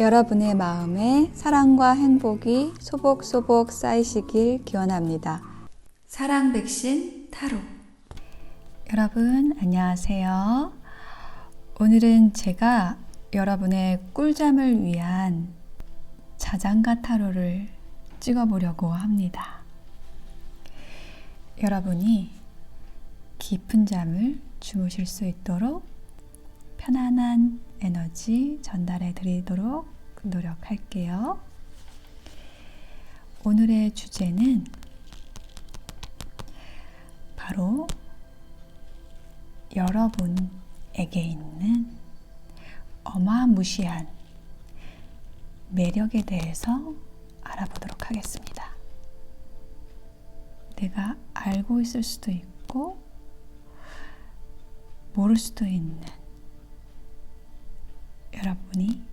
여러분의 마음에 사랑과 행복이 소복소복 쌓이시길 기원합니다. 사랑 백신 타로. 여러분 안녕하세요. 오늘은 제가 여러분의 꿀잠을 위한 자장가 타로를 찍어보려고 합니다. 여러분이 깊은 잠을 주무실 수 있도록 편안한 에너지 전달해 드리도록 노력할게요. 오늘의 주제는 바로 여러분에게 있는 어마무시한 매력에 대해서 알아보도록 하겠습니다. 내가 알고 있을 수도 있고 모를 수도 있는 여러분이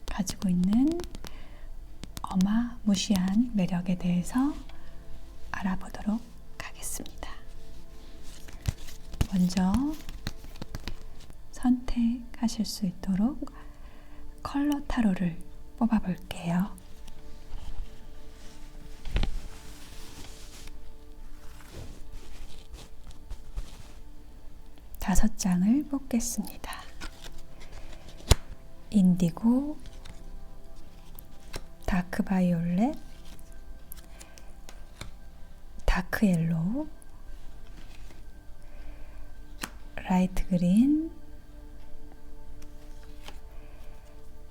가지고 있는 어마무시한 매력에 대해서 알아보도록 하겠습니다. 먼저 선택하실 수 있도록 컬러 타로를 뽑아 볼게요. 다섯 장을 뽑겠습니다. 인디고, 다크 바이올렛, 다크 옐로우, 라이트 그린,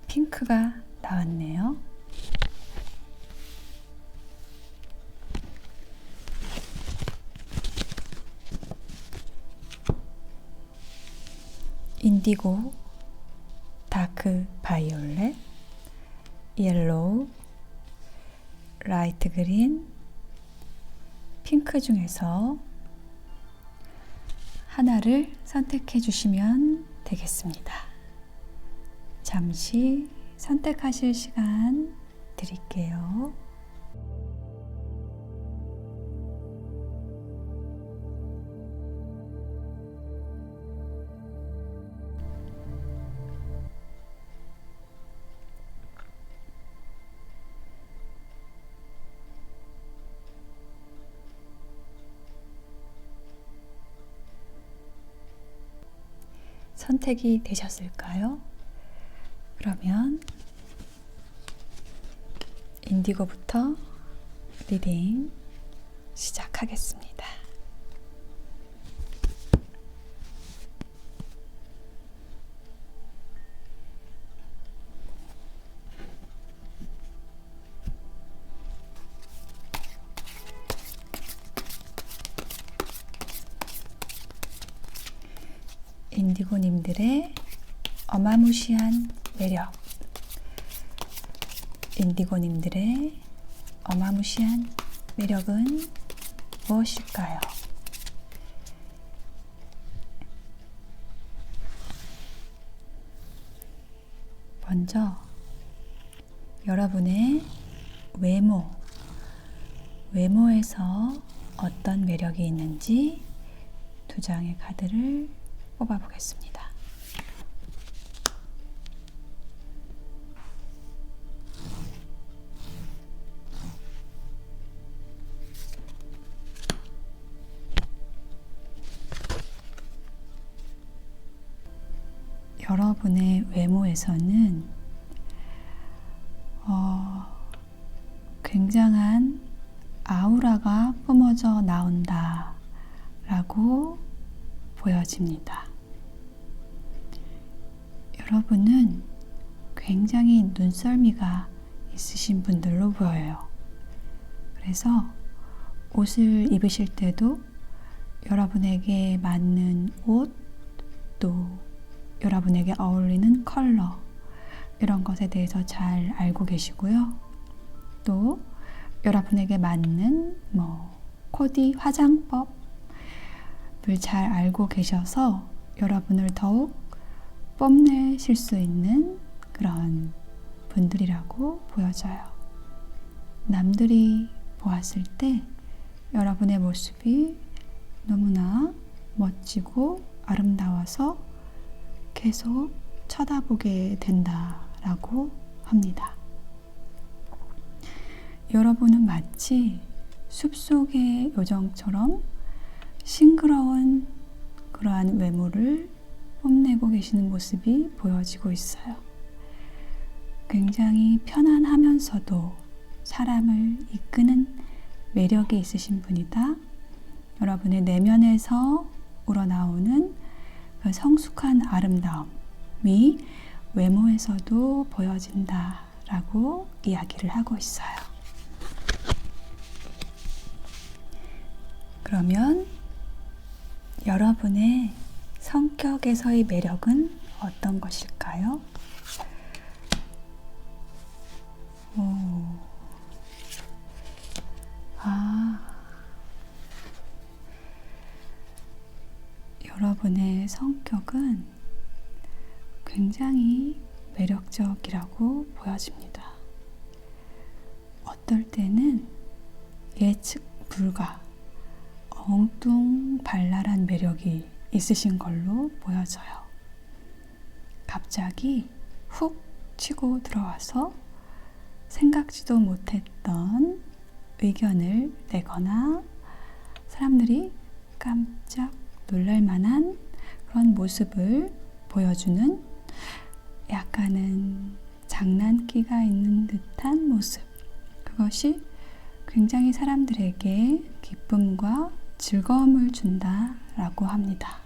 핑크가 나왔네요. 인디고, 다크 바이올렛, 옐로우, 라이트 그린, 핑크 중에서 하나를 선택해 주시면 되겠습니다. 잠시 선택하실 시간 드릴게요. 선택이 되셨을까요? 그러면 인디고부터 리딩 시작하겠습니다. 인디고님들의 어마무시한 매력. 인디고님들의 어마무시한 매력은 무엇일까요? 먼저 여러분의 외모에서 어떤 매력이 있는지 두 장의 카드를 뽑아 보겠습니다. 여러분의 외모에서는 굉장한 아우라가 뿜어져 나온다 라고 보여집니다. 여러분은 굉장히 눈썰미가 있으신 분들로 보여요. 그래서 옷을 입으실 때도 여러분에게 맞는 옷, 또 여러분에게 어울리는 컬러, 이런 것에 대해서 잘 알고 계시고요. 또 여러분에게 맞는 코디, 화장법을 잘 알고 계셔서 여러분을 더욱 뽐내실 수 있는 그런 분들이라고 보여져요. 남들이 보았을 때 여러분의 모습이 너무나 멋지고 아름다워서 계속 쳐다보게 된다 라고 합니다. 여러분은 마치 숲속의 요정처럼 싱그러운 그러한 외모를 뽐내고 계시는 모습이 보여지고 있어요. 굉장히 편안하면서도 사람을 이끄는 매력이 있으신 분이다. 여러분의 내면에서 우러나오는 그 성숙한 아름다움이 외모에서도 보여진다 라고 이야기를 하고 있어요. 그러면 여러분의 성격에서의 매력은 어떤 것일까요? 여러분의 성격은 굉장히 매력적이라고 보여집니다. 어떨 때는 예측 불가, 엉뚱발랄한 매력이 있으신 걸로 보여져요. 갑자기 훅 치고 들어와서 생각지도 못했던 의견을 내거나 사람들이 깜짝 놀랄 만한 그런 모습을 보여주는 약간은 장난기가 있는 듯한 모습. 그것이 굉장히 사람들에게 기쁨과 즐거움을 준다라고 합니다.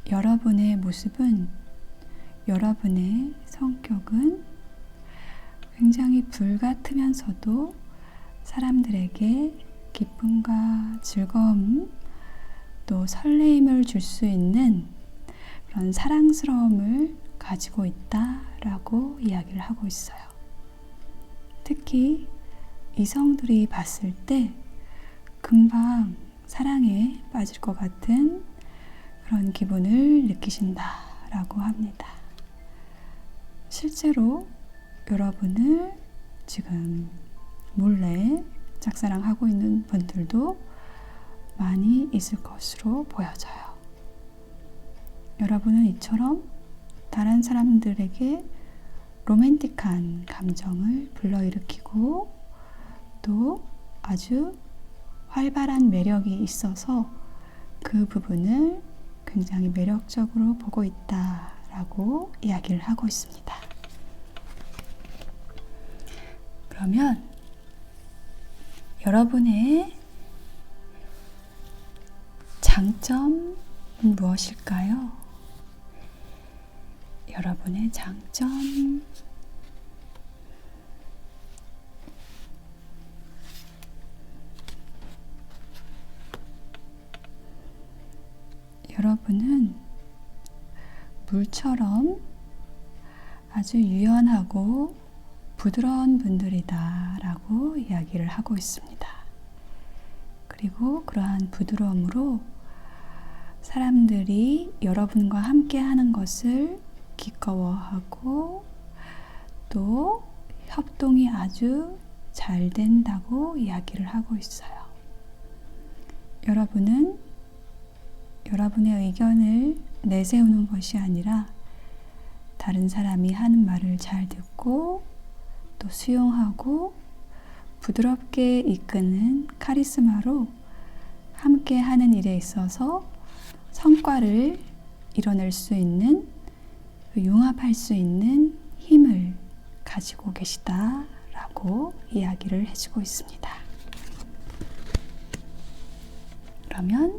여러분의 모습은, 여러분의 성격은 굉장히 불같으면서도 사람들에게 기쁨과 즐거움, 또 설레임을 줄 수 있는 그런 사랑스러움을 가지고 있다라고 이야기를 하고 있어요. 특히 이성들이 봤을 때 금방 사랑에 빠질 것 같은 그런 기분을 느끼신다라고 합니다. 실제로 여러분을 지금 몰래 짝사랑하고 있는 분들도 많이 있을 것으로 보여져요. 여러분은 이처럼 다른 사람들에게 로맨틱한 감정을 불러일으키고 또 아주 활발한 매력이 있어서 그 부분을 굉장히 매력적으로 보고 있다라고 이야기를 하고 있습니다. 그러면 여러분의 장점은 무엇일까요? 여러분의 장점, 여러분은 물처럼 아주 유연하고 부드러운 분들이다 라고 이야기를 하고 있습니다. 그리고 그러한 부드러움으로 사람들이 여러분과 함께 하는 것을 기꺼워하고 또 협동이 아주 잘 된다고 이야기를 하고 있어요. 여러분은 여러분의 의견을 내세우는 것이 아니라 다른 사람이 하는 말을 잘 듣고 또 수용하고 부드럽게 이끄는 카리스마로 함께 하는 일에 있어서 성과를 이뤄낼 수 있는, 융합할 수 있는 힘을 가지고 계시다라고 이야기를 해주고 있습니다. 그러면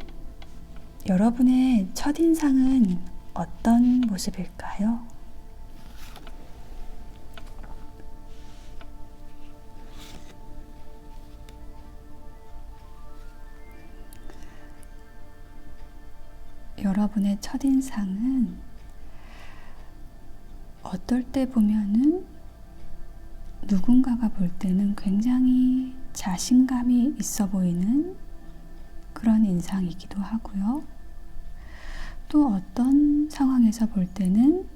여러분의 첫인상은 어떤 모습일까요? 여러분의 첫인상은 어떨 때 보면은 누군가가 볼 때는 굉장히 자신감이 있어 보이는 그런 인상이기도 하고요. 또 어떤 상황에서 볼 때는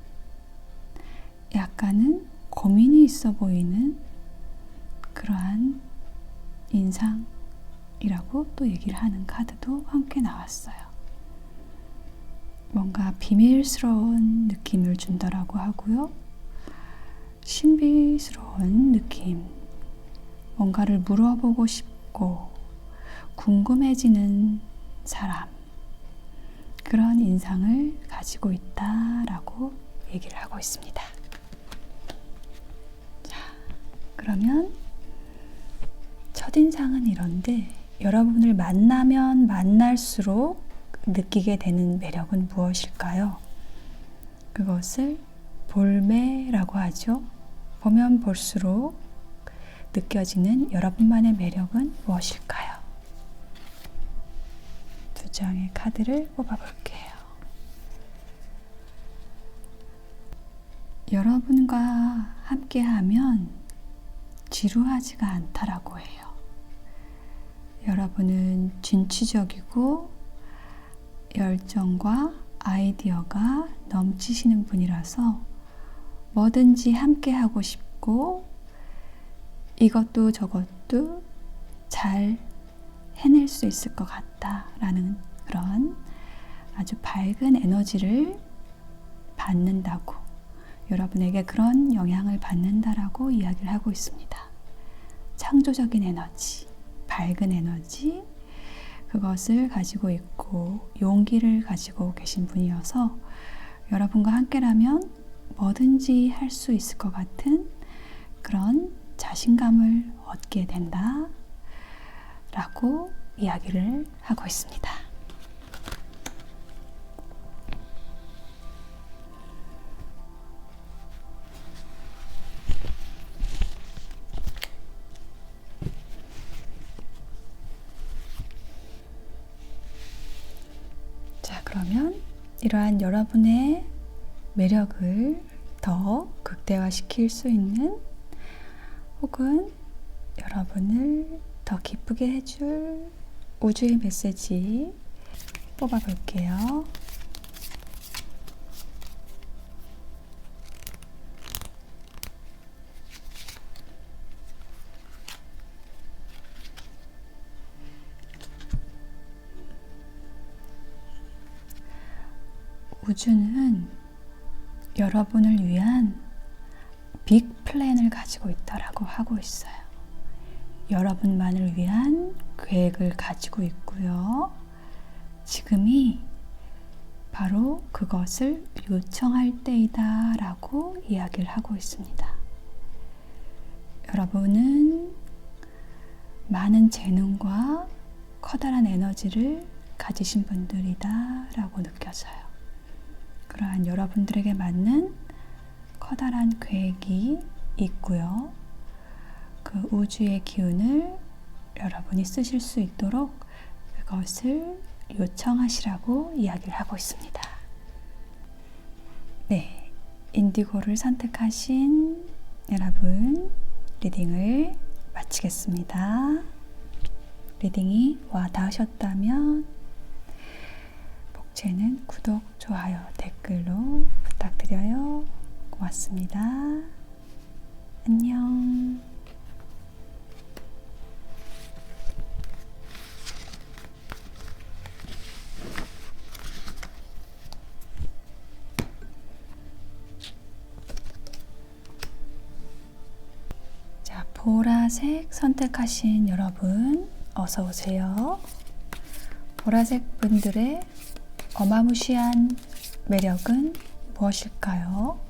약간은 고민이 있어 보이는 그러한 인상이라고 또 얘기를 하는 카드도 함께 나왔어요. 뭔가 비밀스러운 느낌을 준다라고 하고요. 신비스러운 느낌, 뭔가를 물어보고 싶고 궁금해지는 사람, 그런 인상을 가지고 있다라고 얘기를 하고 있습니다. 자, 그러면 첫인상은 이런데 여러분을 만나면 만날수록 느끼게 되는 매력은 무엇일까요? 그것을 볼매라고 하죠. 보면 볼수록 느껴지는 여러분만의 매력은 무엇일까요? 두 장의 카드를 뽑아볼게요. 여러분과 함께하면 지루하지가 않다라고 해요. 여러분은 진취적이고 열정과 아이디어가 넘치시는 분이라서 뭐든지 함께하고 싶고 이것도 저것도 잘 해낼 수 있을 것 같다라는 그런 아주 밝은 에너지를 받는다고, 여러분에게 그런 영향을 받는다라고 이야기를 하고 있습니다. 창조적인 에너지, 밝은 에너지, 그것을 가지고 있고 용기를 가지고 계신 분이어서 여러분과 함께라면 뭐든지 할 수 있을 것 같은 그런 자신감을 얻게 된다 라고 이야기를 하고 있습니다. 그러면 이러한 여러분의 매력을 더 극대화시킬 수 있는 혹은 여러분을 더 기쁘게 해줄 우주의 메시지 뽑아볼게요. 우주는 여러분을 위한 빅 플랜을 가지고 있다라고 하고 있어요. 여러분만을 위한 계획을 가지고 있고요. 지금이 바로 그것을 요청할 때이다 라고 이야기를 하고 있습니다. 여러분은 많은 재능과 커다란 에너지를 가지신 분들이다 라고 느껴져요. 그러한 여러분들에게 맞는 커다란 계획이 있고요. 그 우주의 기운을 여러분이 쓰실 수 있도록 그것을 요청하시라고 이야기를 하고 있습니다. 네, 인디고를 선택하신 여러분 리딩을 마치겠습니다. 리딩이 와 닿으셨다면 복채는 구독, 좋아요, 댓글로 부탁드려요. 고맙습니다. 안녕. 자, 보라색 선택하신 여러분 어서 오세요. 보라색 분들의 어마무시한 매력은 무엇일까요?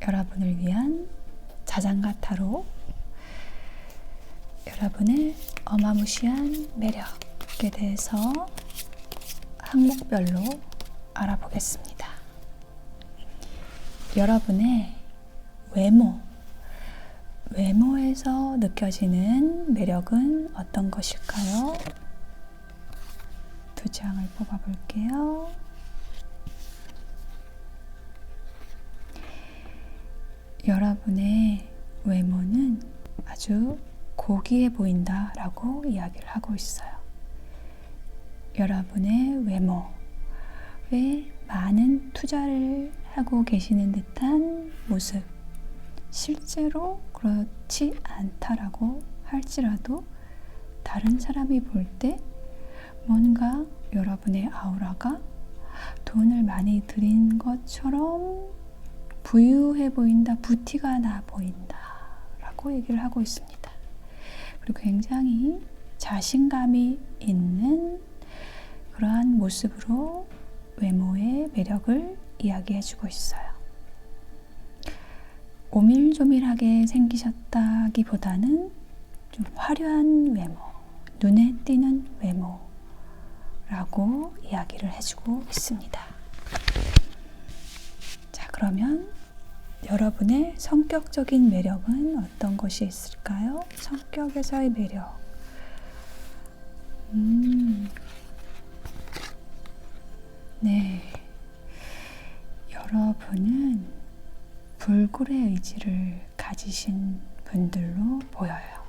여러분을 위한 자장가 타로, 여러분의 어마무시한 매력에 대해서 항목별로 알아보겠습니다. 여러분의 외모에서 느껴지는 매력은 어떤 것일까요? 두 장을 뽑아볼게요. 여러분의 외모는 아주 고귀해 보인다 라고 이야기를 하고 있어요. 여러분의 외모에 많은 투자를 하고 계시는 듯한 모습, 실제로 그렇지 않다라고 할지라도 다른 사람이 볼 때 뭔가 여러분의 아우라가 돈을 많이 들인 것처럼 부유해 보인다, 부티가 나 보인다 라고 얘기를 하고 있습니다. 그리고 굉장히 자신감이 있는 그러한 모습으로 외모의 매력을 이야기해주고 있어요. 오밀조밀하게 생기셨다기보다는 좀 화려한 외모, 눈에 띄는 외모라고 이야기를 해주고 있습니다. 자, 그러면 여러분의 성격적인 매력은 어떤 것이 있을까요? 성격에서의 매력. 네. 여러분은 불굴의 의지를 가지신 분들로 보여요.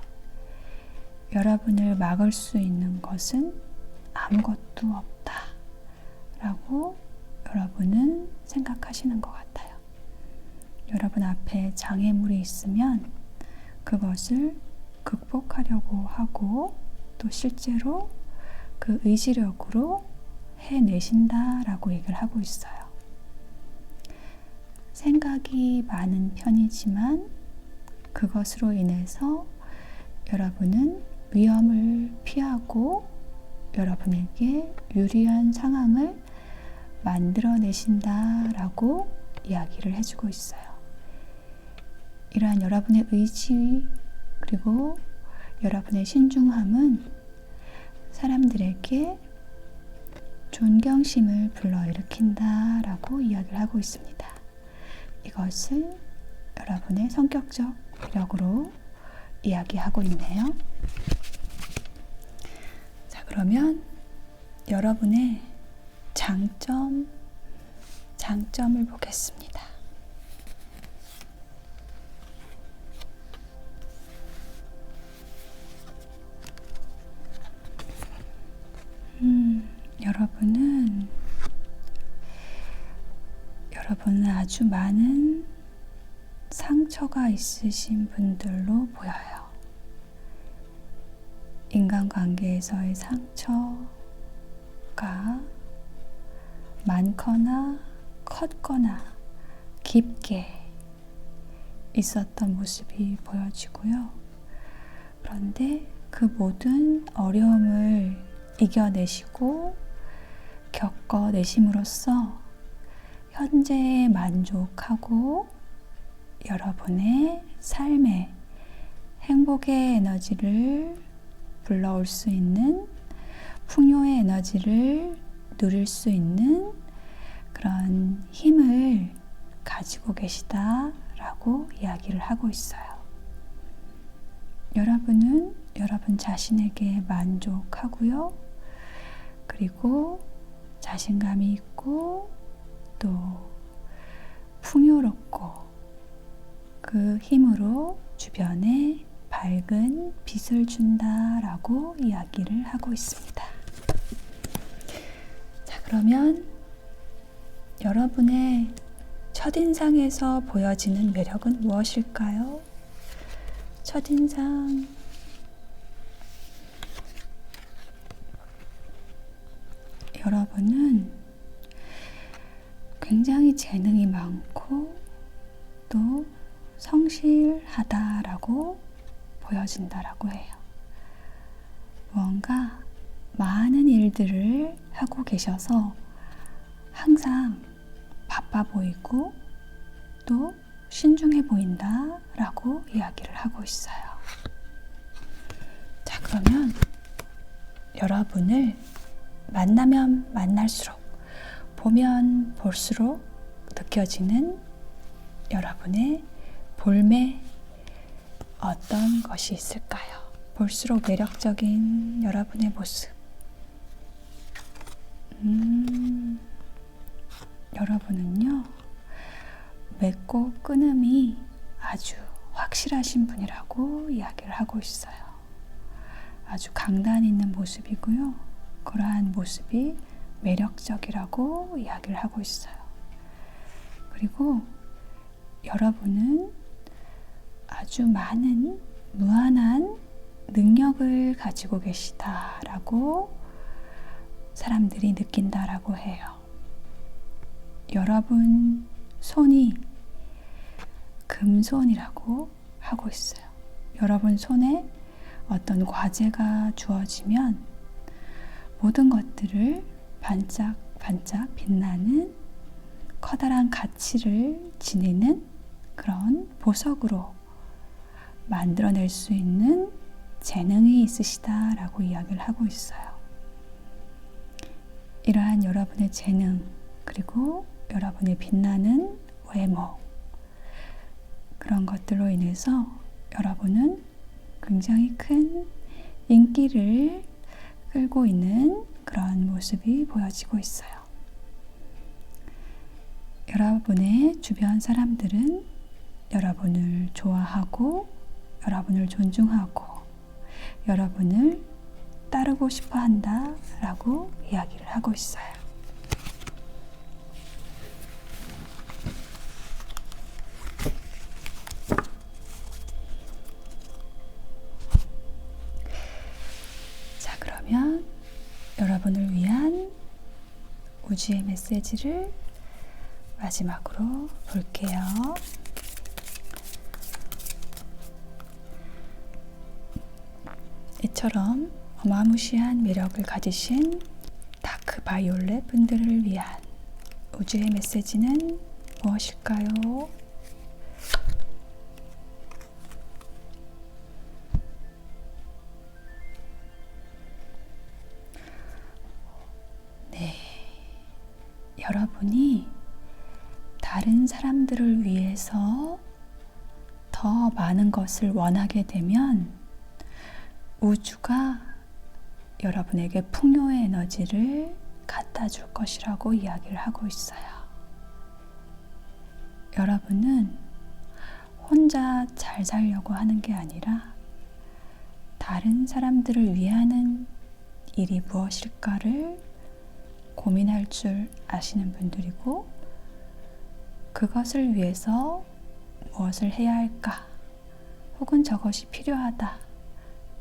여러분을 막을 수 있는 것은 아무것도 없다 라고 여러분은 생각하시는 것 같아요. 여러분 앞에 장애물이 있으면 그것을 극복하려고 하고 또 실제로 그 의지력으로 해내신다 라고 얘기를 하고 있어요. 생각이 많은 편이지만 그것으로 인해서 여러분은 위험을 피하고 여러분에게 유리한 상황을 만들어내신다 라고 이야기를 해주고 있어요. 이러한 여러분의 의지 그리고 여러분의 신중함은 사람들에게 존경심을 불러일으킨다 라고 이야기를 하고 있습니다. 이것을 여러분의 성격적 매력으로 이야기하고 있네요. 자, 그러면 여러분의 장점을 보겠습니다. 여러분은 아주 많은 상처가 있으신 분들로 보여요. 인간관계에서의 상처가 많거나 컸거나 깊게 있었던 모습이 보여지고요. 그런데 그 모든 어려움을 이겨내시고 겪어내심으로써 현재에 만족하고 여러분의 삶에 행복의 에너지를 불러올 수 있는 풍요의 에너지를 누릴 수 있는 그런 힘을 가지고 계시다라고 이야기를 하고 있어요. 여러분은 여러분 자신에게 만족하고요. 그리고 자신감이 있고 또 풍요롭고 그 힘으로 주변에 밝은 빛을 준다라고 이야기를 하고 있습니다. 자, 그러면 여러분의 첫인상에서 보여지는 매력은 무엇일까요? 첫인상. 여러분은 굉장히 재능이 많고 또 성실하다라고 보여진다라고 해요. 뭔가 많은 일들을 하고 계셔서 항상 바빠 보이고 또 신중해 보인다라고 이야기를 하고 있어요. 자, 그러면 여러분을 만나면 만날수록 보면 볼수록 느껴지는 여러분의 볼매 어떤 것이 있을까요? 볼수록 매력적인 여러분의 모습. 여러분은요, 맺고 끊음이 아주 확실하신 분이라고 이야기를 하고 있어요. 아주 강단 있는 모습이고요. 그러한 모습이 매력적이라고 이야기를 하고 있어요. 그리고 여러분은 아주 많은 무한한 능력을 가지고 계시다라고 사람들이 느낀다라고 해요. 여러분 손이 금손이라고 하고 있어요. 여러분 손에 어떤 과제가 주어지면 모든 것들을 반짝반짝 빛나는 커다란 가치를 지니는 그런 보석으로 만들어낼 수 있는 재능이 있으시다라고 이야기를 하고 있어요. 이러한 여러분의 재능, 그리고 여러분의 빛나는 외모, 그런 것들로 인해서 여러분은 굉장히 큰 인기를 끌고 있는 그런 모습이 보여지고 있어요. 여러분의 주변 사람들은 여러분을 좋아하고 여러분을 존중하고 여러분을 따르고 싶어 한다라고 이야기를 하고 있어요. 자, 그러면 여러분을 위한 우주의 메시지를 마지막으로 볼게요. 이처럼 어마무시한 매력을 가지신 다크 바이올렛 분들을 위한 우주의 메시지는 무엇일까요? 네, 여러분이 다른 사람들을 위해서 더 많은 것을 원하게 되면 우주가 여러분에게 풍요의 에너지를 갖다 줄 것이라고 이야기를 하고 있어요. 여러분은 혼자 잘 살려고 하는 게 아니라 다른 사람들을 위하는 일이 무엇일까를 고민할 줄 아시는 분들이고, 그것을 위해서 무엇을 해야 할까, 혹은 저것이 필요하다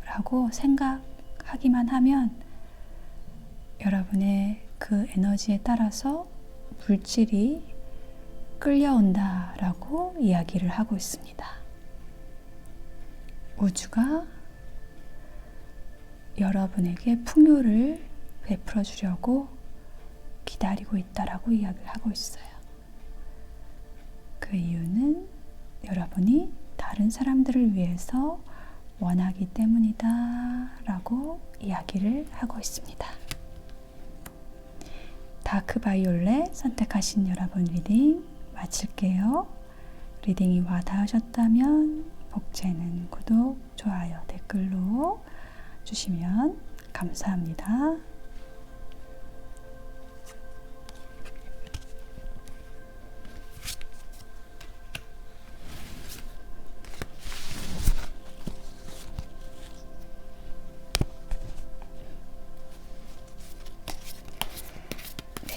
라고 생각하기만 하면 여러분의 그 에너지에 따라서 물질이 끌려온다 라고 이야기를 하고 있습니다. 우주가 여러분에게 풍요를 베풀어 주려고 기다리고 있다라고 이야기를 하고 있어요. 그 이유는 여러분이 다른 사람들을 위해서 원하기 때문이다 라고 이야기를 하고 있습니다. 다크 바이올렛 선택하신 여러분 리딩 마칠게요. 리딩이 와닿으셨다면 복채는 구독, 좋아요, 댓글로 주시면 감사합니다.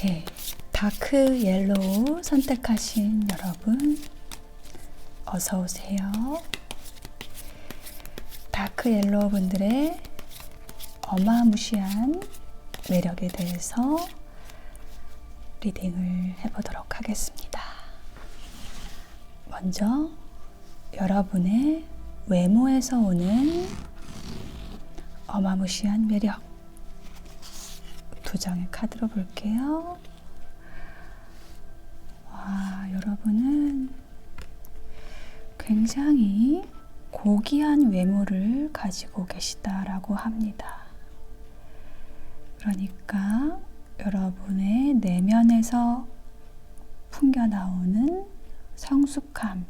네, 다크 옐로우 선택하신 여러분 어서 오세요. 다크 옐로우 분들의 어마무시한 매력에 대해서 리딩을 해보도록 하겠습니다. 먼저 여러분의 외모에서 오는 어마무시한 매력, 두 장의 카드로 볼게요. 와, 여러분은 굉장히 고귀한 외모를 가지고 계시다라고 합니다. 그러니까 여러분의 내면에서 풍겨나오는 성숙함,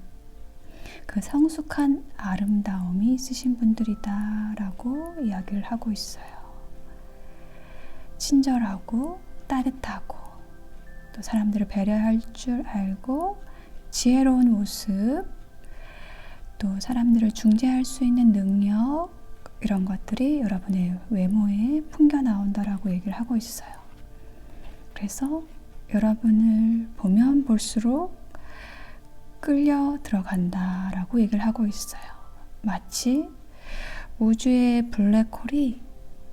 그 성숙한 아름다움이 있으신 분들이다 라고 이야기를 하고 있어요. 친절하고 따뜻하고 또 사람들을 배려할 줄 알고 지혜로운 모습, 또 사람들을 중재할 수 있는 능력, 이런 것들이 여러분의 외모에 풍겨 나온다라고 얘기를 하고 있어요. 그래서 여러분을 보면 볼수록 끌려 들어간다라고 얘기를 하고 있어요. 마치 우주의 블랙홀이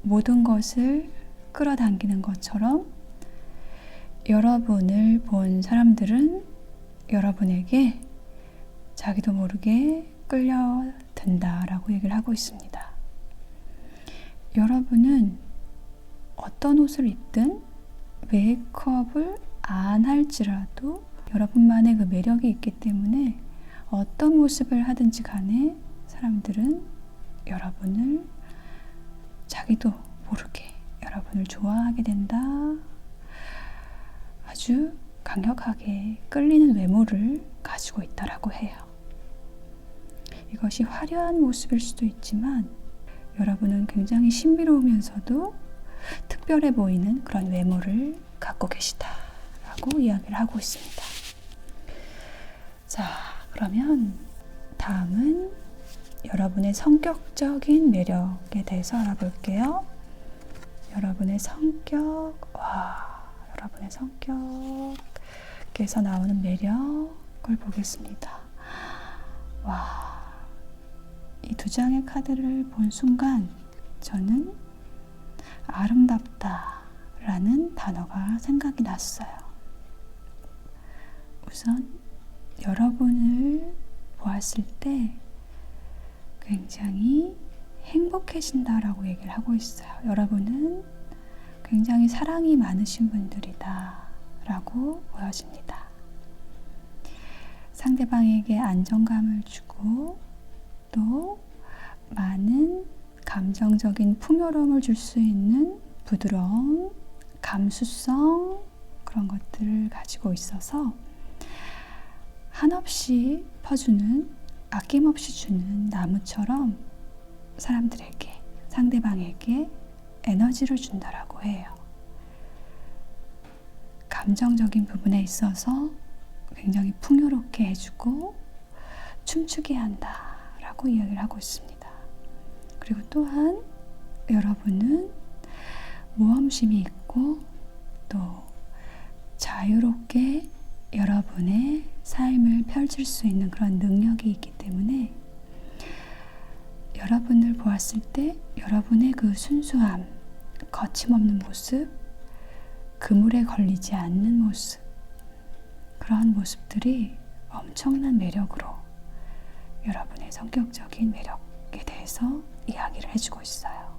모든 것을 끌어당기는 것처럼 여러분을 본 사람들은 여러분에게 자기도 모르게 끌려든다라고 얘기를 하고 있습니다. 여러분은 어떤 옷을 입든 메이크업을 안 할지라도 여러분만의 그 매력이 있기 때문에 어떤 모습을 하든지 간에 사람들은 여러분을 자기도 모르게 여러분을 좋아하게 된다. 아주 강력하게 끌리는 외모를 가지고 있다라고 해요. 이것이 화려한 모습일 수도 있지만 여러분은 굉장히 신비로우면서도 특별해 보이는 그런 외모를 갖고 계시다라고 이야기를 하고 있습니다. 자, 그러면 다음은 여러분의 성격적인 매력에 대해서 알아볼게요. 여러분의 성격, 여러분의 성격에서 나오는 매력을 보겠습니다. 이 두 장의 카드를 본 순간 저는 아름답다라는 단어가 생각이 났어요. 우선 여러분을 보았을 때 굉장히 행복해진다라고 얘기를 하고 있어요. 여러분은 굉장히 사랑이 많으신 분들이다 라고 보여집니다. 상대방에게 안정감을 주고 또 많은 감정적인 풍요로움을 줄 수 있는 부드러움, 감수성 그런 것들을 가지고 있어서 한없이 퍼주는, 아낌없이 주는 나무처럼 사람들에게, 상대방에게 에너지를 준다라고 해요. 감정적인 부분에 있어서 굉장히 풍요롭게 해주고 춤추게 한다라고 이야기를 하고 있습니다. 그리고 또한 여러분은 모험심이 있고 또 자유롭게 여러분의 삶을 펼칠 수 있는 그런 능력이 있기 때문에 여러분을 보았을 때 여러분의 그 순수함, 거침없는 모습, 그물에 걸리지 않는 모습, 그러한 모습들이 엄청난 매력으로 여러분의 성격적인 매력에 대해서 이야기를 해주고 있어요.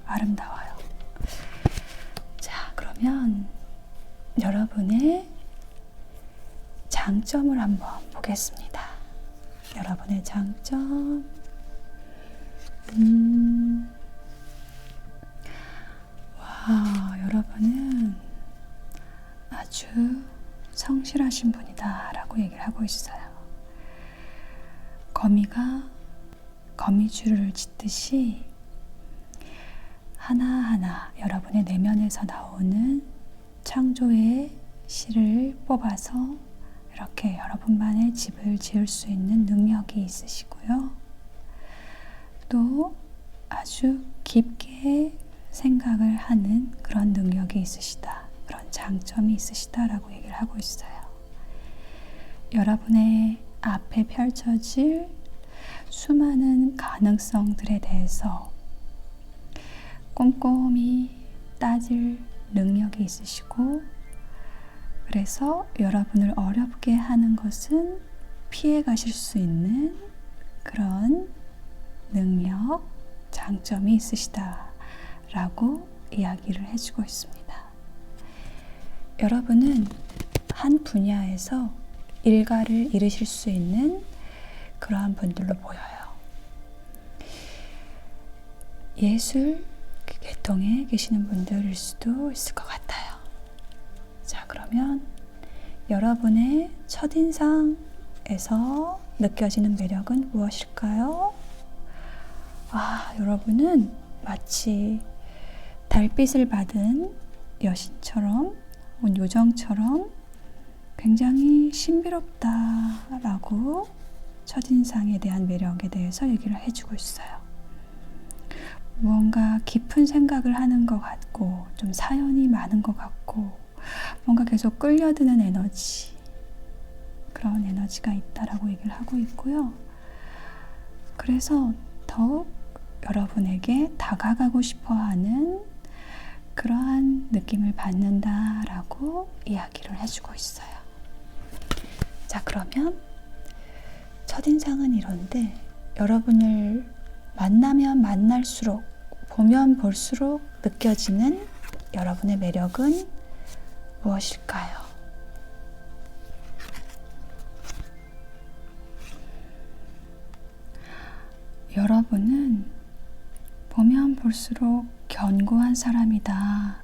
아름다워요. 자, 그러면 여러분의 장점을 한번 보겠습니다. 여러분의 장점. 여러분은 아주 성실하신 분이다 라고 얘기를 하고 있어요. 거미가 거미줄을 짓듯이 하나하나 여러분의 내면에서 나오는 창조의 실을 뽑아서 이렇게 여러분만의 집을 지을 수 있는 능력이 있으시고요. 또 아주 깊게 생각을 하는 그런 능력이 있으시다. 그런 장점이 있으시다라고 얘기를 하고 있어요. 여러분의 앞에 펼쳐질 수많은 가능성들에 대해서 꼼꼼히 따질 능력이 있으시고, 그래서 여러분을 어렵게 하는 것은 피해 가실 수 있는 그런 능력, 장점이 있으시다라고 이야기를 해주고 있습니다. 여러분은 한 분야에서 일가를 이루실 수 있는 그러한 분들로 보여요. 예술 계통에 계시는 분들일 수도 있을 것 같아요. 자, 그러면 여러분의 첫인상에서 느껴지는 매력은 무엇일까요? 여러분은 마치 달빛을 받은 여신처럼, 요정처럼 굉장히 신비롭다라고 첫인상에 대한 매력에 대해서 얘기를 해주고 있어요. 무언가 깊은 생각을 하는 것 같고, 좀 사연이 많은 것 같고, 뭔가 계속 끌려드는 에너지, 그런 에너지가 있다라고 얘기를 하고 있고요. 그래서 더욱 여러분에게 다가가고 싶어 하는 그러한 느낌을 받는다라고 이야기를 해주고 있어요. 자, 그러면 첫인상은 이런데 여러분을 만나면 만날수록, 보면 볼수록 느껴지는 여러분의 매력은 무엇일까요? 여러분은 보면 볼수록 견고한 사람이다,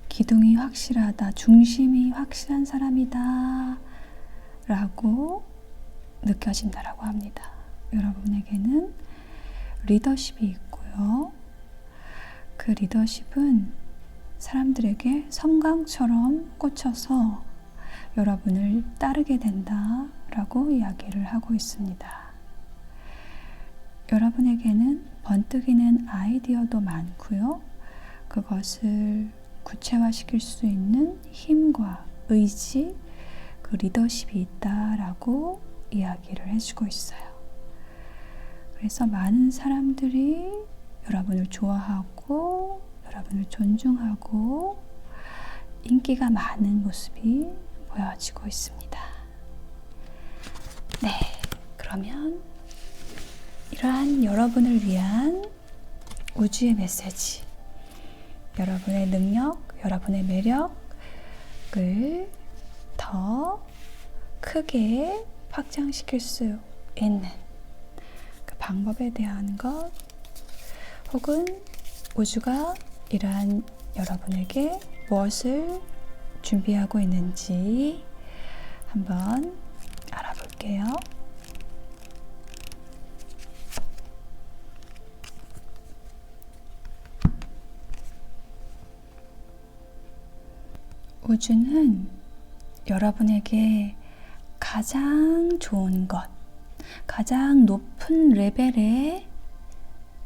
기둥이 확실하다, 중심이 확실한 사람이다 라고 느껴진다라고 합니다. 여러분에게는 리더십이 있고요. 그 리더십은 사람들에게 섬광처럼 꽂혀서 여러분을 따르게 된다라고 이야기를 하고 있습니다. 여러분에게는 번뜩이는 아이디어도 많고요. 그것을 구체화시킬 수 있는 힘과 의지, 그 리더십이 있다라고 이야기를 해주고 있어요. 그래서 많은 사람들이 여러분을 좋아하고 여러분을 존중하고 인기가 많은 모습이 보여지고 있습니다. 네, 그러면 이러한 여러분을 위한 우주의 메시지, 여러분의 능력, 여러분의 매력을 더 크게 확장시킬 수 있는 그 방법에 대한 것, 혹은 우주가 이러한 여러분에게 무엇을 준비하고 있는지 한번 알아볼게요. 우주는 여러분에게 가장 좋은 것, 가장 높은 레벨의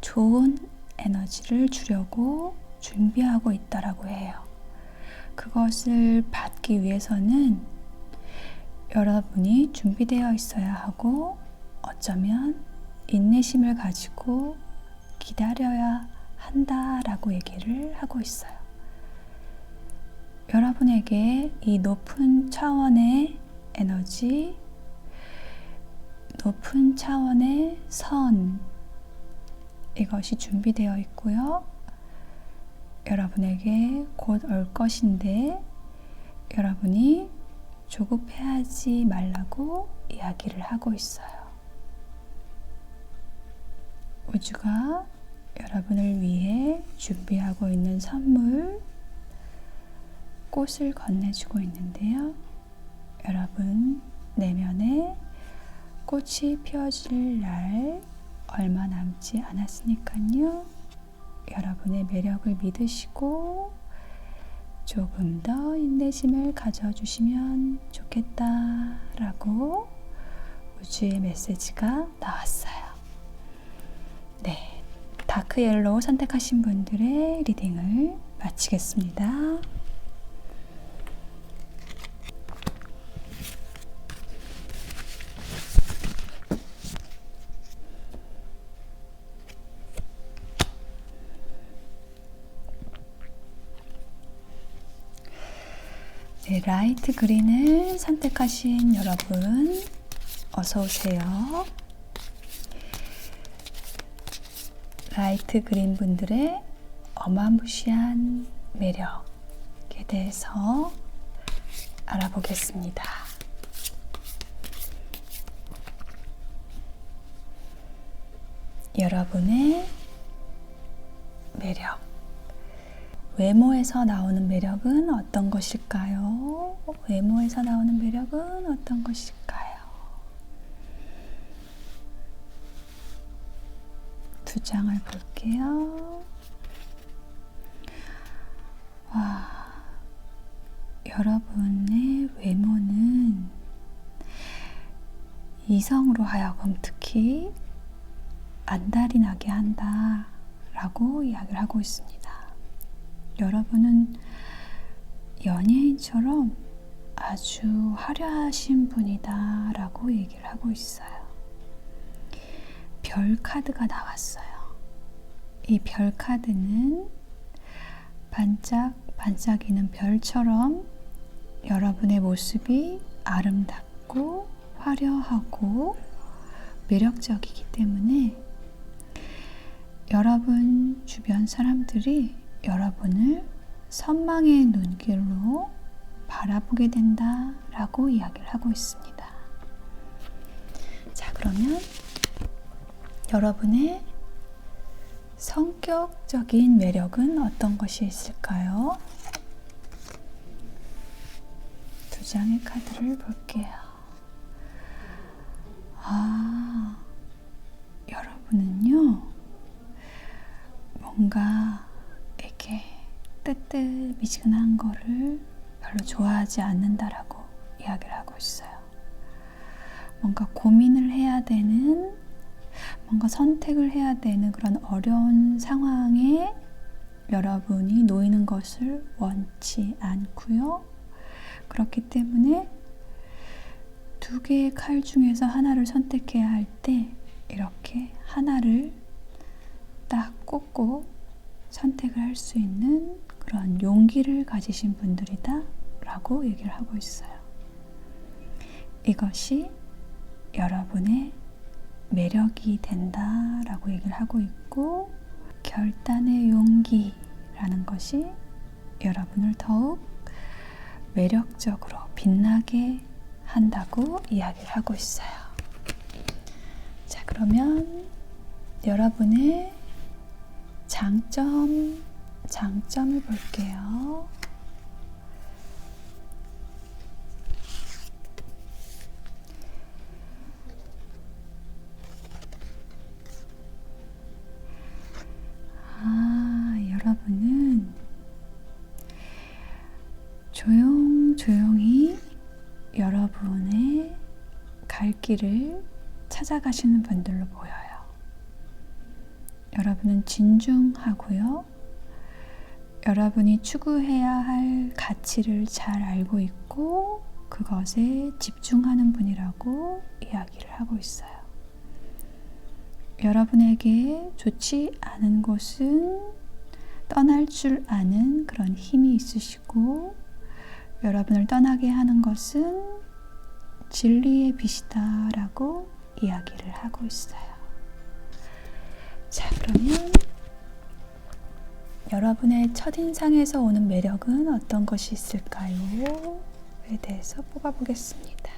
좋은 에너지를 주려고 준비하고 있다라고 해요. 그것을 받기 위해서는 여러분이 준비되어 있어야 하고, 어쩌면 인내심을 가지고 기다려야 한다라고 얘기를 하고 있어요. 여러분에게 이 높은 차원의 에너지, 높은 차원의 선, 이것이 준비되어 있고요. 여러분에게 곧 올 것인데 여러분이 조급해하지 말라고 이야기를 하고 있어요. 우주가 여러분을 위해 준비하고 있는 선물, 꽃을 건네주고 있는데요. 여러분 내면에 꽃이 피어질 날 얼마 남지 않았으니까요. 여러분의 매력을 믿으시고 조금 더 인내심을 가져주시면 좋겠다라고 우주의 메시지가 나왔어요. 네, 다크 옐로우 선택하신 분들의 리딩을 마치겠습니다. 네, 라이트 그린을 선택하신 여러분 어서 오세요. 라이트 그린 분들의 어마무시한 매력에 대해서 알아보겠습니다. 여러분의 매력, 외모에서 나오는 매력은 어떤 것일까요? 외모에서 나오는 매력은 어떤 것일까요? 두 장을 볼게요. 와, 여러분의 외모는 이성으로 하여금 특히 안달이 나게 한다 라고 이야기를 하고 있습니다. 여러분은 연예인처럼 아주 화려하신 분이다 라고 얘기를 하고 있어요. 별 카드가 나왔어요. 이 별 카드는 반짝반짝이는 별처럼 여러분의 모습이 아름답고 화려하고 매력적이기 때문에 여러분 주변 사람들이 여러분을 선망의 눈길로 바라보게 된다라고 이야기를 하고 있습니다. 자, 그러면 여러분의 성격적인 매력은 어떤 것이 있을까요? 두 장의 카드를 볼게요. 여러분은요, 뭔가 이렇게 뜨뜻미지근한 거를 별로 좋아하지 않는다라고 이야기를 하고 있어요. 뭔가 고민을 해야 되는, 뭔가 선택을 해야 되는 그런 어려운 상황에 여러분이 놓이는 것을 원치 않고요. 그렇기 때문에 두 개의 칼 중에서 하나를 선택해야 할 때 이렇게 하나를 딱 꽂고 선택을 할 수 있는 그런 용기를 가지신 분들이다 라고 얘기를 하고 있어요. 이것이 여러분의 매력이 된다 라고 얘기를 하고 있고, 결단의 용기라는 것이 여러분을 더욱 매력적으로 빛나게 한다고 이야기를 하고 있어요. 자, 그러면 여러분의 장점을 볼게요. 여러분은 조용히 여러분의 갈 길을 찾아가시는 분들로 보여요. 여러분은 진중하고요. 여러분이 추구해야 할 가치를 잘 알고 있고 그것에 집중하는 분이라고 이야기를 하고 있어요. 여러분에게 좋지 않은 곳은 떠날 줄 아는 그런 힘이 있으시고, 여러분을 떠나게 하는 것은 진리의 빛이다 라고 이야기를 하고 있어요. 자, 그러면 여러분의 첫인상에서 오는 매력은 어떤 것이 있을까요? 에 대해서 뽑아보겠습니다.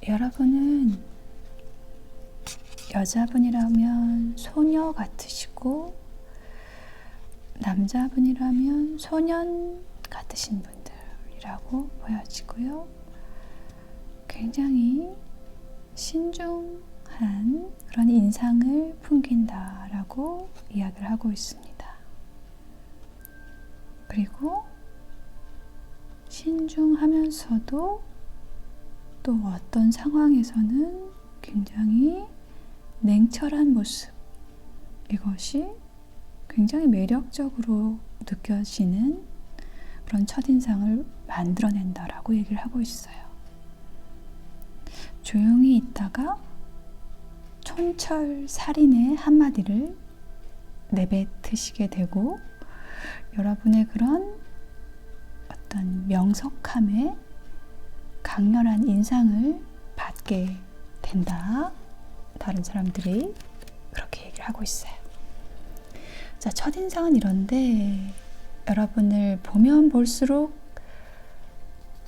여러분은 여자분이라면 소녀 같으시고 남자분이라면 소년 같으신 분들이라고 보여지고요. 굉장히 신중한 그런 인상을 풍긴다라고 이야기를 하고 있습니다. 그리고 신중하면서도 또 어떤 상황에서는 굉장히 냉철한 모습, 이것이 굉장히 매력적으로 느껴지는 그런 첫인상을 만들어낸다라고 얘기를 하고 있어요. 조용히 있다가 촌철살인의 한마디를 내뱉으시게 되고, 여러분의 그런 어떤 명석함에 강렬한 인상을 받게 된다. 다른 사람들이 그렇게 얘기를 하고 있어요. 자, 첫인상은 이런데 여러분을 보면 볼수록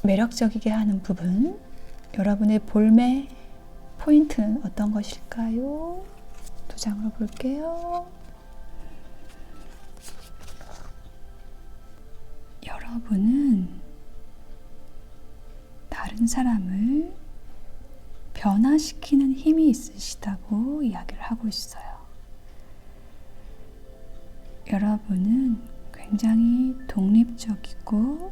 매력적이게 하는 부분, 여러분의 볼매 포인트는 어떤 것일까요? 두 장으로 볼게요. 여러분은 다른 사람을 변화시키는 힘이 있으시다고 이야기를 하고 있어요. 여러분은 굉장히 독립적이고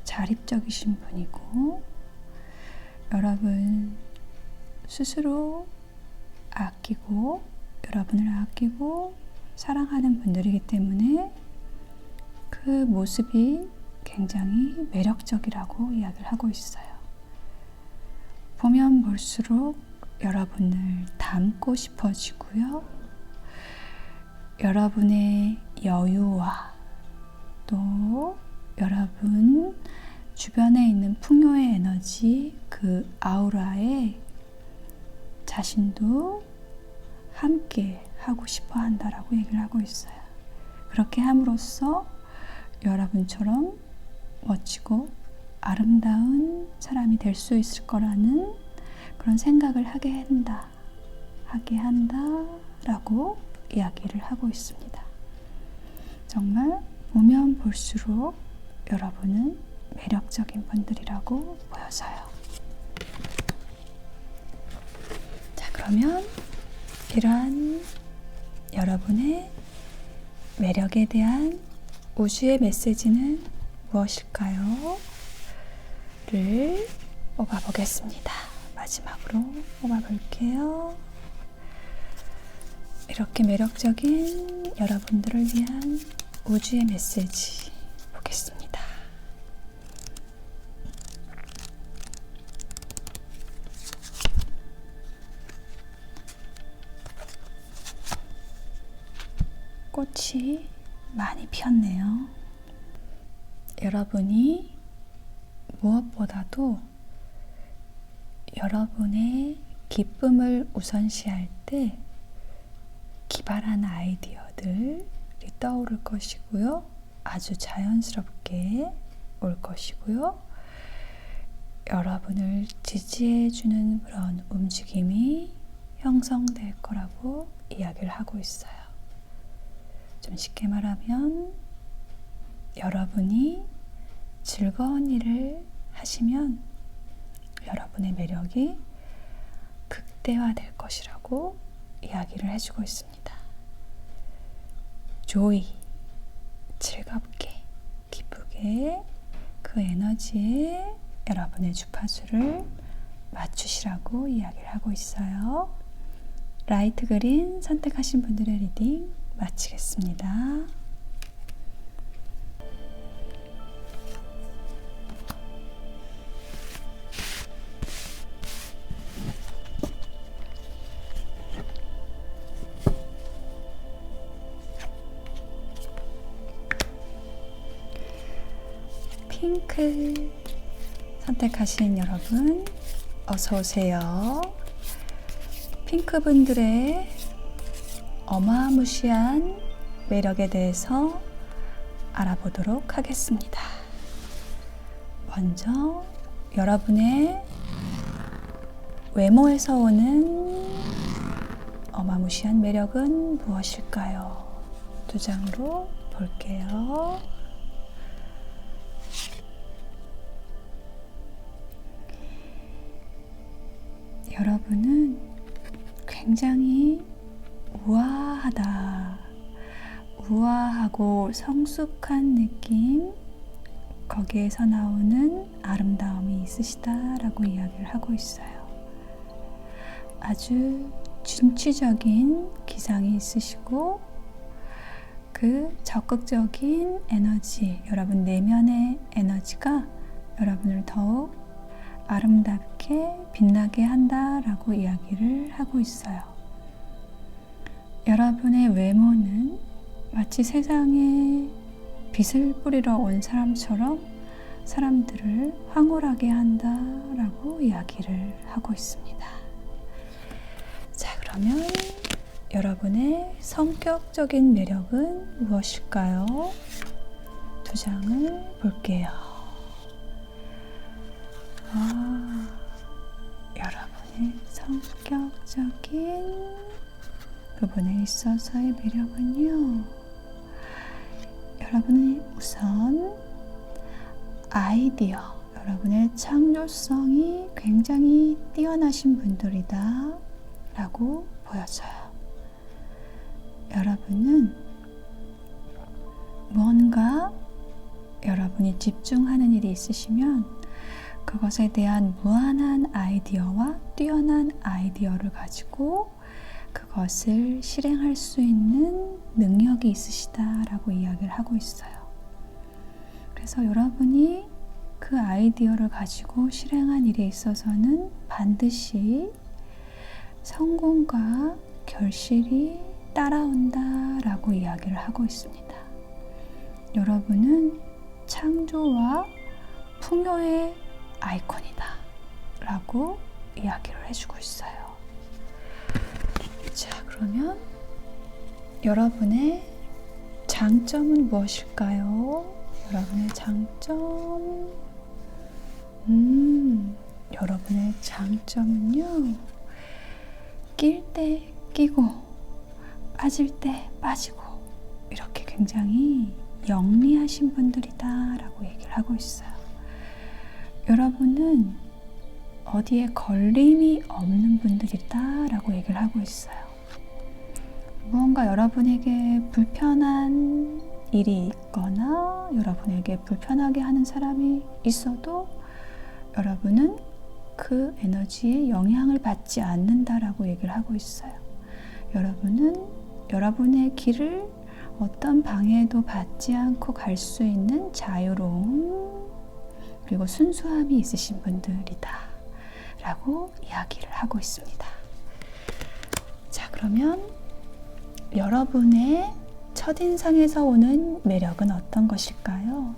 자립적이신 분이고, 여러분 스스로 아끼고 여러분을 아끼고 사랑하는 분들이기 때문에 그 모습이 굉장히 매력적이라고 이야기를 하고 있어요. 보면 볼수록 여러분을 담고 싶어지고요. 여러분의 여유와 또 여러분 주변에 있는 풍요의 에너지, 그 아우라에 자신도 함께 하고 싶어 한다라고 얘기를 하고 있어요. 그렇게 함으로써 여러분처럼 멋지고 아름다운 사람이 될 수 있을 거라는 그런 생각을 하게 한다라고 이야기를 하고 있습니다. 정말 보면 볼수록 여러분은 매력적인 분들이라고 보여져요. 자, 그러면 이러한 여러분의 매력에 대한 우주의 메시지는 무엇일까요? 를 뽑아보겠습니다. 마지막으로 뽑아볼게요. 이렇게 매력적인 여러분들을 위한 우주의 메시지 보겠습니다. 꽃이 많이 피었네요. 여러분이 무엇보다도 여러분의 기쁨을 우선시할 때 기발한 아이디어들이 떠오를 것이고요. 아주 자연스럽게 올 것이고요. 여러분을 지지해주는 그런 움직임이 형성될 거라고 이야기를 하고 있어요. 좀 쉽게 말하면 여러분이 즐거운 일을 하시면 여러분의 매력이 극대화될 것이라고 이야기를 해주고 있습니다. 조이, 즐겁게, 기쁘게 그 에너지에 여러분의 주파수를 맞추시라고 이야기를 하고 있어요. 라이트 그린 선택하신 분들의 리딩 마치겠습니다. 핑크 선택하신 여러분 어서 오세요. 핑크 분들의 어마무시한 매력에 대해서 알아보도록 하겠습니다. 먼저 여러분의 외모에서 오는 어마무시한 매력은 무엇일까요? 두 장으로 볼게요. 여러분은 굉장히 우아하고 성숙한 느낌, 거기에서 나오는 아름다움이 있으시다라고 이야기를 하고 있어요. 아주 진취적인 기상이 있으시고 그 적극적인 에너지, 여러분 내면의 에너지가 여러분을 더욱 아름답게 빛나게 한다라고 이야기를 하고 있어요. 여러분의 외모는 마치 세상에 빛을 뿌리러 온 사람처럼 사람들을 황홀하게 한다라고 이야기를 하고 있습니다. 자, 그러면 여러분의 성격적인 매력은 무엇일까요? 두 장을 볼게요. 여러분의 성격적인 부분에 있어서의 매력은요, 여러분의 우선 아이디어, 여러분의 창조성이 굉장히 뛰어나신 분들이다 라고 보여져요. 여러분은 무언가 여러분이 집중하는 일이 있으시면 그것에 대한 무한한 아이디어와 뛰어난 아이디어를 가지고 그것을 실행할 수 있는 능력이 있으시다라고 이야기를 하고 있어요. 그래서 여러분이 그 아이디어를 가지고 실행한 일에 있어서는 반드시 성공과 결실이 따라온다 라고 이야기를 하고 있습니다. 여러분은 창조와 풍요의 아이콘이다 라고 이야기를 해주고 있어요. 자, 그러면 여러분의 장점은 무엇일까요? 여러분의 장점, 여러분의 장점은요, 낄 때 끼고 빠질 때 빠지고 이렇게 굉장히 영리하신 분들이다 라고 얘기를 하고 있어요. 여러분은 어디에 걸림이 없는 분들이다 라고 얘기를 하고 있어요. 무언가 여러분에게 불편한 일이 있거나 여러분에게 불편하게 하는 사람이 있어도 여러분은 그 에너지에 영향을 받지 않는다라고 얘기를 하고 있어요. 여러분은 여러분의 길을 어떤 방해도 받지 않고 갈 수 있는 자유로움 그리고 순수함이 있으신 분들이다 라고 이야기를 하고 있습니다. 자, 그러면 여러분의 첫인상에서 오는 매력은 어떤 것일까요?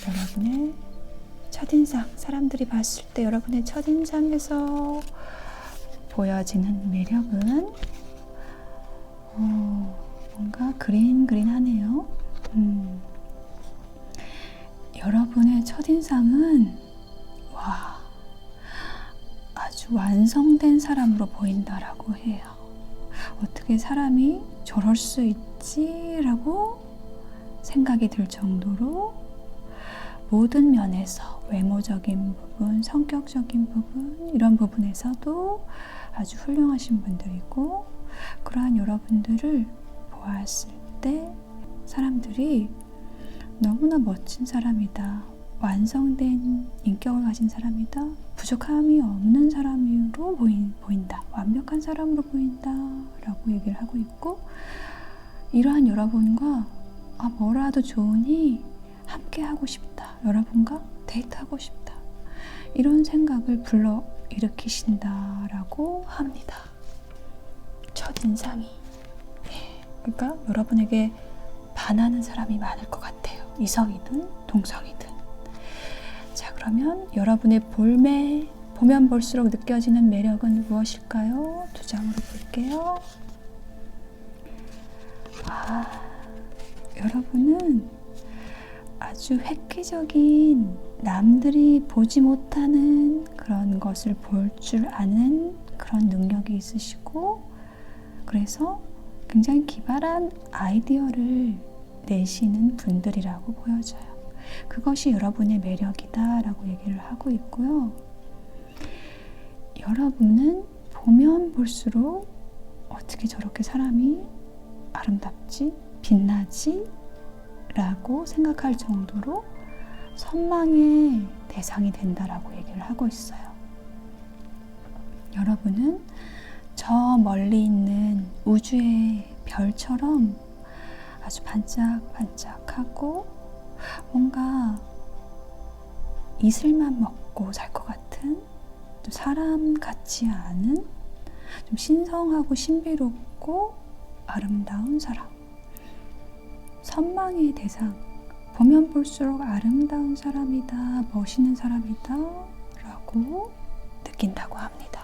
여러분의 첫인상, 사람들이 봤을 때 여러분의 첫인상에서 보여지는 매력은 뭔가 그린그린하네요. 여러분의 첫인상은 아주 완성된 사람으로 보인다라고 해요. 어떻게 사람이 저럴 수 있지라고 생각이 들 정도로 모든 면에서 외모적인 부분, 성격적인 부분 이런 부분에서도 아주 훌륭하신 분들이고 그러한 여러분들을 보았을 때 사람들이 너무나 멋진 사람이다, 완성된 인격을 가진 사람이다, 부족함이 없는 사람으로 보인다, 완벽한 사람으로 보인다 라고 얘기를 하고 있고 이러한 여러분과 뭐라도 좋으니 함께 하고 싶다, 여러분과 데이트하고 싶다 이런 생각을 불러일으키신다라고 합니다. 첫인상이 그러니까 여러분에게 반하는 사람이 많을 것 같아요. 이성이든 동성이든. 자, 그러면 여러분의 보면 볼수록 느껴지는 매력은 무엇일까요? 두 장으로 볼게요. 여러분은 아주 획기적인 남들이 보지 못하는 그런 것을 볼 줄 아는 그런 능력이 있으시고 그래서 굉장히 기발한 아이디어를 내시는 분들이라고 보여져요. 그것이 여러분의 매력이다 라고 얘기를 하고 있고요. 여러분은 보면 볼수록 어떻게 저렇게 사람이 아름답지? 빛나지? 라고 생각할 정도로 선망의 대상이 된다라고 얘기를 하고 있어요. 여러분은 저 멀리 있는 우주의 별처럼 아주 반짝반짝하고 뭔가 이슬만 먹고 살 것 같은 또 사람 같지 않은 좀 신성하고 신비롭고 아름다운 사람, 선망의 대상, 보면 볼수록 아름다운 사람이다, 멋있는 사람이다 라고 느낀다고 합니다.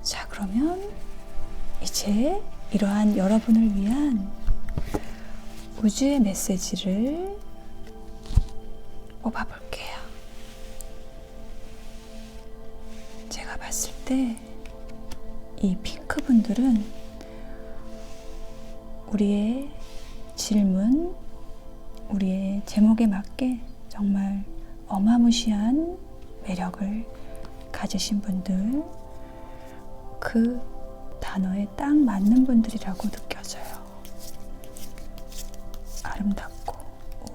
자, 그러면 이제 이러한 여러분을 위한 우주의 메시지를 뽑아볼게요. 제가 봤을 때 이 핑크 분들은 우리의 질문, 우리의 제목에 맞게 정말 어마무시한 매력을 가지신 분들, 그 단어에 딱 맞는 분들이라고 느껴져요. 아름답고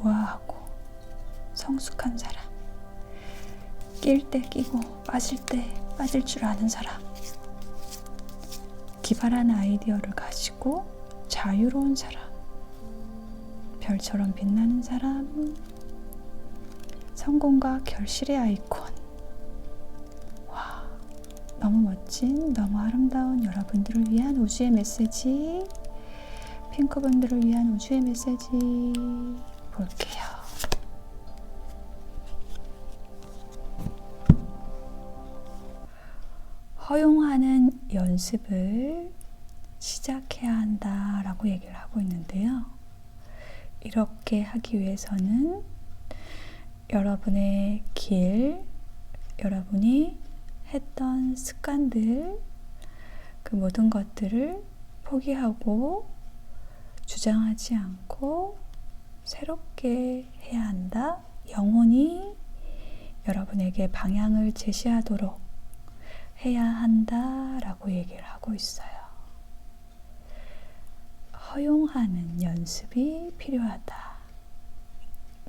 우아하고 성숙한 사람, 낄 때 끼고 빠질 때 빠질 줄 아는 사람, 기발한 아이디어를 가지고 자유로운 사람, 별처럼 빛나는 사람, 성공과 결실의 아이콘. 너무 멋진, 너무 아름다운 여러분들을 위한 우주의 메시지, 핑크분들을 위한 우주의 메시지 볼게요. 허용하는 연습을 시작해야 한다라고 얘기를 하고 있는데요. 이렇게 하기 위해서는 여러분의 길, 여러분이 했던 습관들, 그 모든 것들을 포기하고 주장하지 않고 새롭게 해야 한다. 영혼이 여러분에게 방향을 제시하도록 해야 한다라고 얘기를 하고 있어요. 허용하는 연습이 필요하다.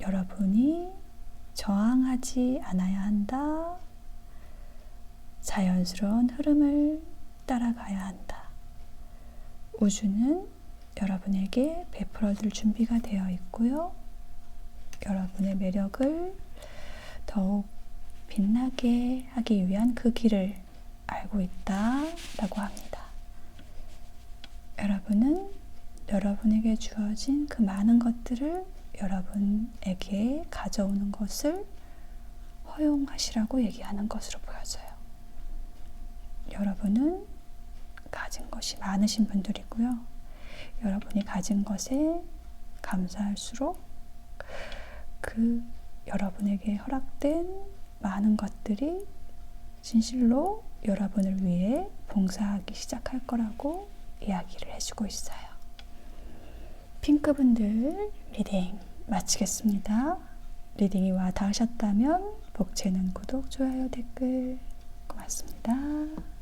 여러분이 저항하지 않아야 한다. 자연스러운 흐름을 따라가야 한다. 우주는 여러분에게 베풀어줄 준비가 되어 있고요. 여러분의 매력을 더욱 빛나게 하기 위한 그 길을 알고 있다라고 합니다. 여러분은 여러분에게 주어진 그 많은 것들을 여러분에게 가져오는 것을 허용하시라고 얘기하는 것으로 보여져요. 여러분은 가진 것이 많으신 분들이고요. 여러분이 가진 것에 감사할수록 그 여러분에게 허락된 많은 것들이 진실로 여러분을 위해 봉사하기 시작할 거라고 이야기를 해주고 있어요. 핑크분들 리딩 마치겠습니다. 리딩이 와 닿으셨다면 복채는 구독, 좋아요, 댓글 고맙습니다.